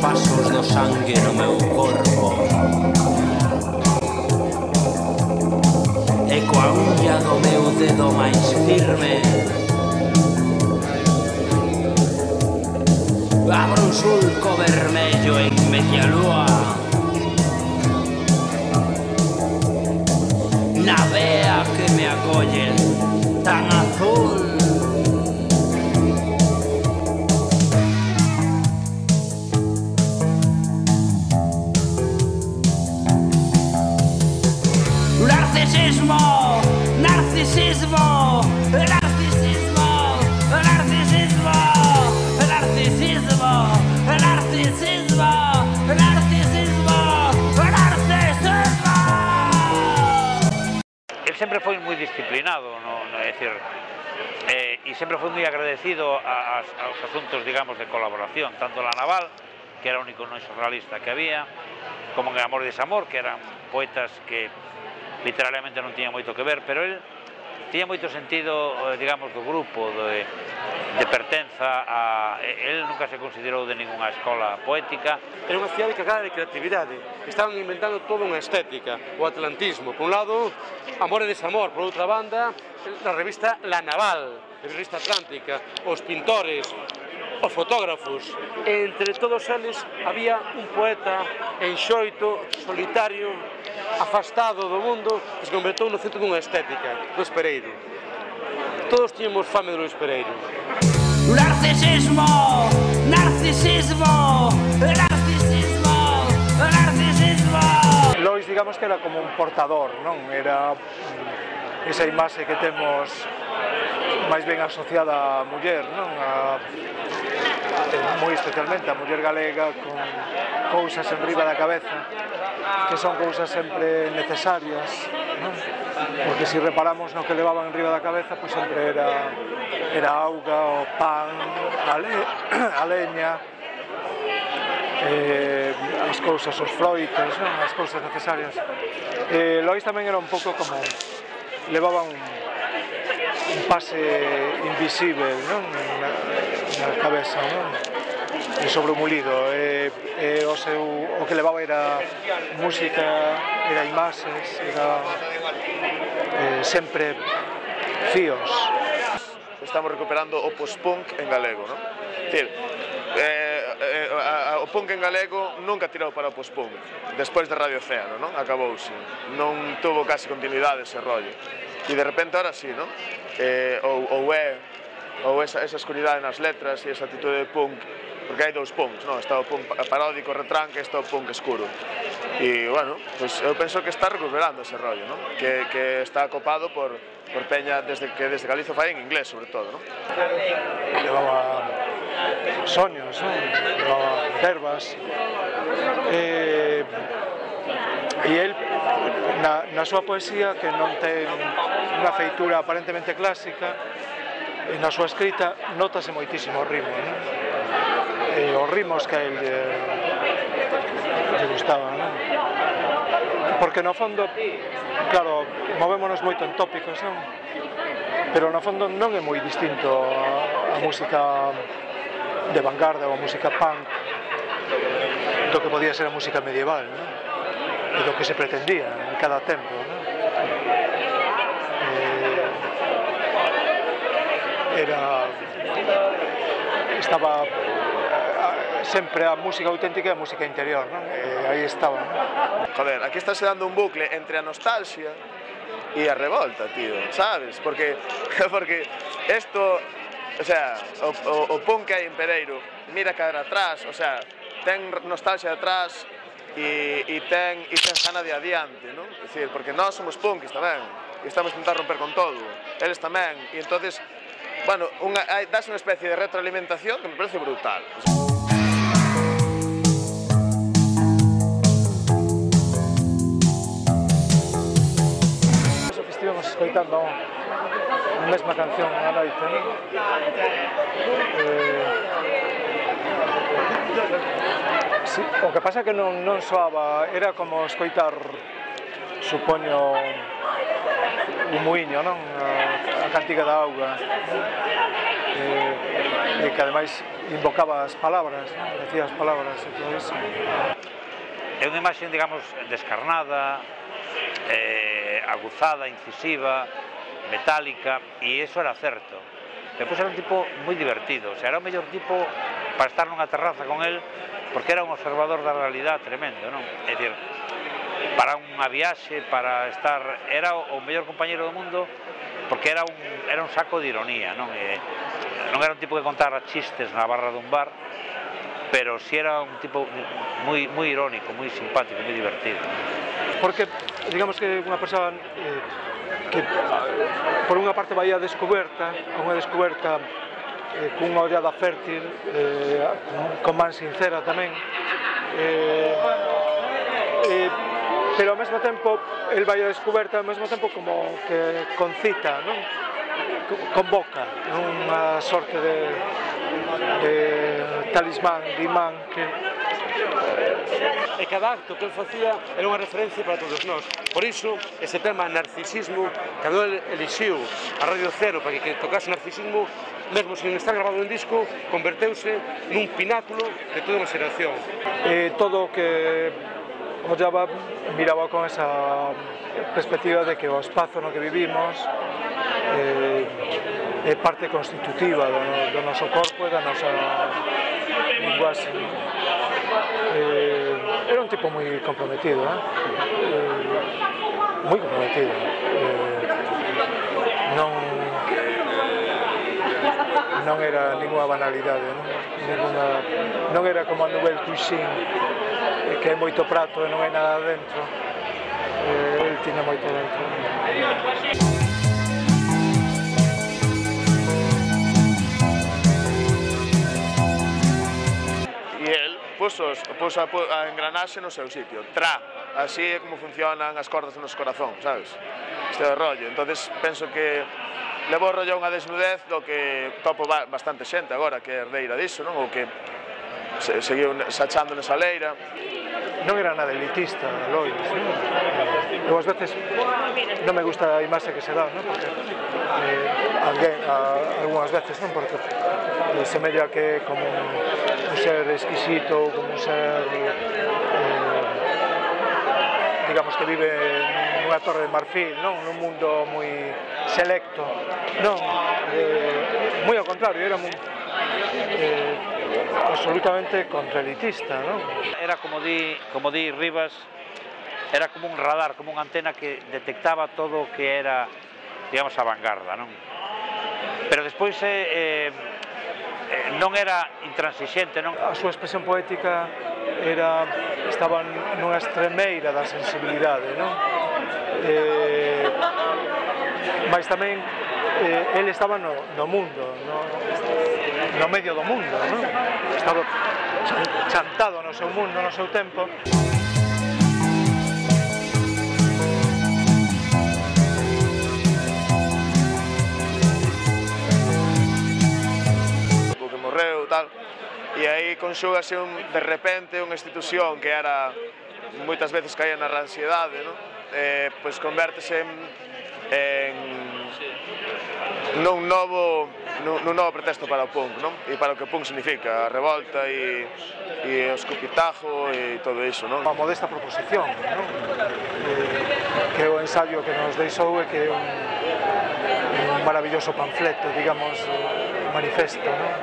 pasos do sangue no meu corpo. E coa ulla do meu dedo máis firme abro un sulco vermello en media lúa, na vea que me acolle tan azul. Narcisismo, narcisismo, narcisismo, narcisismo, narcisismo, narcisismo, narcisismo, narcisismo. Él sempre foi moi disciplinado, é dicir, e sempre foi moi agradecido aos asuntos, digamos, de colaboración, tanto La Naval, que era o único non xornalista que había, como en Amor e Desamor, que eran poetas que literalmente non tiña moito que ver, pero el tiña moito sentido, digamos, do grupo, de pertenza a... El nunca se considerou de ninguna escola poética. Era unha cidade cargada de creatividade. Estaban inventando toda unha estética, o atlantismo. Por un lado, Amor e Desamor. Por outra banda, a revista La Naval, a revista atlántica, os pintores, os fotógrafos. Entre todos eles había un poeta enxoito, solitario, afastado do mundo, que se convertou no centro dunha estética, do Espereiro. Todos tiñamos fame do Espereiro. Narcisismo, narcisismo, narcisismo, narcisismo. Lois, digamos que era como un portador, non? Era esa imaxe que temos máis ben asociada á muller, non? Moi especialmente a muller galega con cousas en riba da cabeza, que son cousas sempre necesarias, non? Porque se reparamos no que levaban en riba da cabeza, pois sempre era auga, o pan, a leña, as cousas, os froitos, non? As cousas necesarias. Lois tamén era un pouco como... levaban un pase invisible, non? Na cabeza, non? E sobre o mulido, o que levaba era música, era imaxes, era sempre fíos. Estamos recuperando o post-punk en galego, non? Dicir, o punk en galego nunca tirou para o post-punk, despois de Radio Océano, non? Acabouse, non tuvo casi continuidade ese rollo. E de repente ahora sí, non? Ou esa escuridade nas letras e esa actitude de punk, porque hai dous punks, non? Está o punk paródico, retranque, está o punk escuro. E, bueno, pues eu penso que está recuperando ese rollo, non? Que está copado por peña desde Galicia fai en inglés, sobre todo, non? Levaba soños, non? Levaba verbas. E el, na súa poesía, que non ten unha feitura aparentemente clásica, e na súa escrita notase moitísimo o ritmo, non? Os ritmos que a el lle gustaban, non? Porque no fondo, claro, movémonos moito en tópicos, non? Pero no fondo non é moi distinto a música de vanguardia ou a música punk do que podía ser a música medieval, non? E do que se pretendía en cada tempo, non? Estaba sempre a música auténtica e a música interior, non? Aí estaba, non? Joder, aquí estáse dando un bucle entre a nostalgia e a revolta, tío, sabes? Porque esto, o sea, o punk que hai en Pereiro, mira cara atrás, o sea, ten nostalgia atrás e ten gana de adiante, non? É dicir, porque nós somos punkis tamén, e estamos a tentar romper con todo, eles tamén, e entonces, bueno, dás unha especie de retroalimentación que me parece brutal. Estivemos escoitando a mesma canción a noite, non? Sí, o que pasa é que non soaba, era como escoitar, supoño, un muiño, non? A cantiga da auga, e que ademais invocaba as palabras, non? Decía as palabras e todo iso. É unha imaxe, digamos, descarnada, aguzada, incisiva, metálica, e iso era certo. Depois era un tipo moi divertido, o sea, era o mellor tipo para estar nunha terraza con el, porque era un observador da realidade tremendo, non? É dicir, para unha viaxe, para estar... Era o mellor compañeiro do mundo, porque era un saco de ironía, non? Non era un tipo que contara chistes na barra dun bar, pero si era un tipo moi irónico, moi simpático, moi divertido. Porque, digamos que unha persoa que por unha parte vai a unha descoberta cunha ollada fértil, con man sincera tamén, pero ao mesmo tempo, el vai a descoberta ao mesmo tempo como que concita, non? Convoca unha sorte de talismán, de imán que... E cada acto que el facía era unha referencia para todos nós. Por iso, ese tema narcisismo, cando el elixiu a Radio Cero para que tocase narcisismo, mesmo sin estar grabado en disco, converteuse nun pináculo de toda unha xeración. Todo o que ollaba, miraba con esa perspectiva de que o espazo no que vivimos é parte constitutiva do noso corpo e da nosa linguaxe. Era un tipo moi comprometido, moi comprometido. Non era ninguna banalidade, non era como a nouvelle cuisine, que é moito prato e non hai nada dentro. El tiña moito dentro. E el puso a engranaxe no seu sitio, así é como funcionan as cordas do noso corazón, sabes? Este é o rollo, entonces penso que levou o rollo a unha desnudez do que topo bastante xente agora que é herdeira disso, non? Ou que seguiu sachando nesa leira. Non era nada elitista, Lois, non? Eu ás veces non me gusta a imaxe que se dá, non? Porque algunhas veces, non? Porque semella que como un ser exquisito, como un ser digamos que vive nunha torre de marfil, non? Nun mundo moi selecto, non? Moi ao contrario, era absolutamente contraelitista, non? Era como di Rivas, era como un radar, como unha antena que detectaba todo o que era, digamos, a vanguarda, non? Pero despois non era intransixente, non? A súa expresión poética estaba nunha extremeira da sensibilidade, non? Mas tamén ele estaba no mundo, no medio do mundo, non? Estaba chantado no seu mundo, no seu tempo. Porque morreu, tal, e aí conxúgase de repente unha institución que era moitas veces caía na ansiedade, non? Pois convértese nun novo pretexto para o punk, non? E para o que o punk significa, a revolta e o escupitajo e todo iso, non? Unha modesta proposición, non? Que é o ensaio que nos deixou e que é un maravilloso panfleto, digamos, manifesto, non?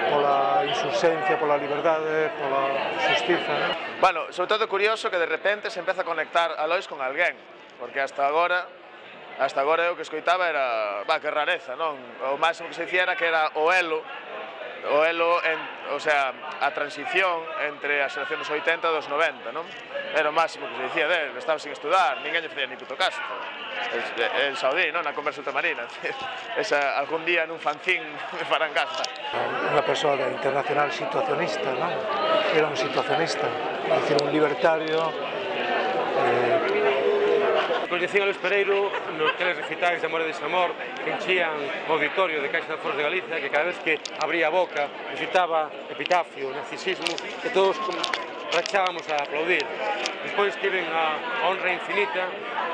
Pola insurxencia, pola liberdade, pola xustiza, non? Bueno, sobre todo curioso que de repente se empeza a conectar a Lois con alguén, porque hasta agora eu que escoitaba era, que rareza, non? O máximo que se dicía era que era o elo, o sea, a transición entre a xeración dos 80 e dos 90, non? Era o máximo que se dicía dele, estaba sin estudar, ninguén lle facía ni puto caso. El saudí, non? Na conversa ultramarina. Algún día nun fanzín me farán caso. Unha persoa internacional situacionista, non? Era un situacionista, é dicir, un libertario. Coñecín a Luis Pereiro nos teles recitais de Amor e Desamor que enchían o auditorio de Caixa de Foros de Galicia, que cada vez que abría a boca recitaba epitafio, narcisismo, que todos rachábamos a aplaudir. Despois tiven a honra infinita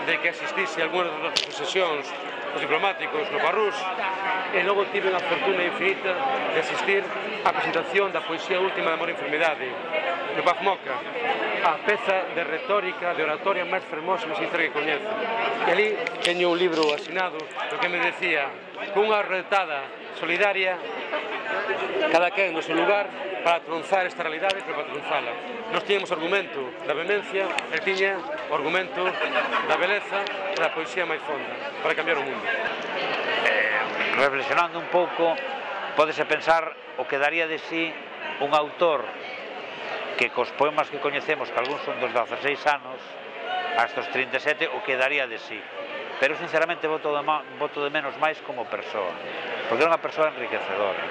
de que asistise a algunhas das nosas sesións os diplomáticos no Parrús, e logo tive a fortuna infinita de asistir á presentación da poesía última de Amor e Enfermidade, no Paz Moca, a peza de retórica, de oratoria máis fermosa e máis sincera que coñezo. E ali teño un libro asinado no que me decía, con unha retada solidaria, cada quen no seu lugar, para tronzar esta realidade, pero para tronzala. Nós tiñamos o argumento da vehemencia, el tiña o argumento da beleza e da poesía máis fonda, para cambiar o mundo. Reflexionando un pouco, pódese pensar o que daría de sí un autor que cos poemas que coñecemos, que algúns son dos 16 anos, hasta os 37, o que daría de sí. Pero sinceramente voto de menos máis como persoa, porque é unha persoa enriquecedora.